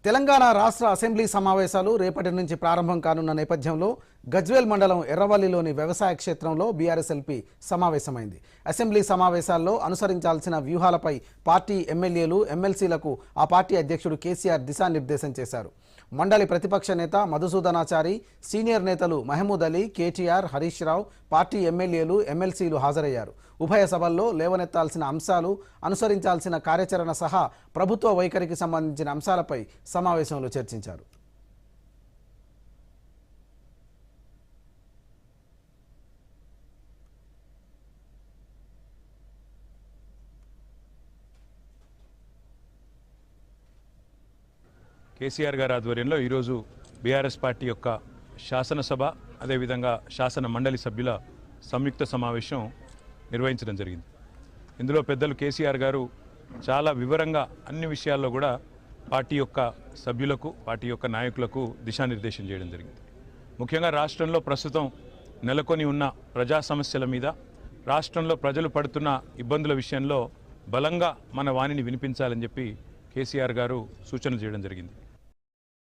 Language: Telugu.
తెలంగాణ రాష్ట్ర అసెంబ్లీ సమావేశాలు రేపటి నుంచి ప్రారంభం కానున్న నేపథ్యంలో గజ్వేల్ మండలం ఎర్రవల్లిలోని వ్యవసాయ క్షేత్రంలో బీఆర్ఎస్ ఎల్పీ సమావేశమైంది. అసెంబ్లీ సమావేశాల్లో అనుసరించాల్సిన వ్యూహాలపై పార్టీ ఎమ్మెల్యేలు ఎమ్మెల్సీలకు ఆ పార్టీ అధ్యక్షుడు కేసీఆర్ దిశానిర్దేశం చేశారు. మండలి ప్రతిపక్ష నేత మధుసూదనాచారి, సీనియర్ నేతలు మహమూద్ అలీ, కేటీఆర్, హరీష్ రావు, పార్టీ ఎమ్మెల్యేలు ఎమ్మెల్సీలు హాజరయ్యారు. ఉభయ సభల్లో లేవనెత్తాల్సిన అంశాలు, అనుసరించాల్సిన కార్యాచరణ సహా ప్రభుత్వ వైఖరికి సంబంధించిన అంశాలపై సమావేశంలో చర్చించారు. కేసీఆర్ గారి ఆధ్వర్యంలో ఈరోజు బీఆర్ఎస్ పార్టీ యొక్క శాసనసభ అదేవిధంగా శాసన మండలి సభ్యుల సంయుక్త సమావేశం నిర్వహించడం జరిగింది. ఇందులో పెద్దలు కేసీఆర్ గారు చాలా వివరంగా అన్ని విషయాల్లో కూడా పార్టీ యొక్క సభ్యులకు, పార్టీ యొక్క నాయకులకు దిశానిర్దేశం చేయడం జరిగింది. ముఖ్యంగా రాష్ట్రంలో ప్రస్తుతం నెలకొని ఉన్న ప్రజా సమస్యల మీద, రాష్ట్రంలో ప్రజలు పడుతున్న ఇబ్బందుల విషయంలో బలంగా మన వాణిని వినిపించాలని చెప్పి కేసీఆర్ గారు సూచనలు చేయడం జరిగింది.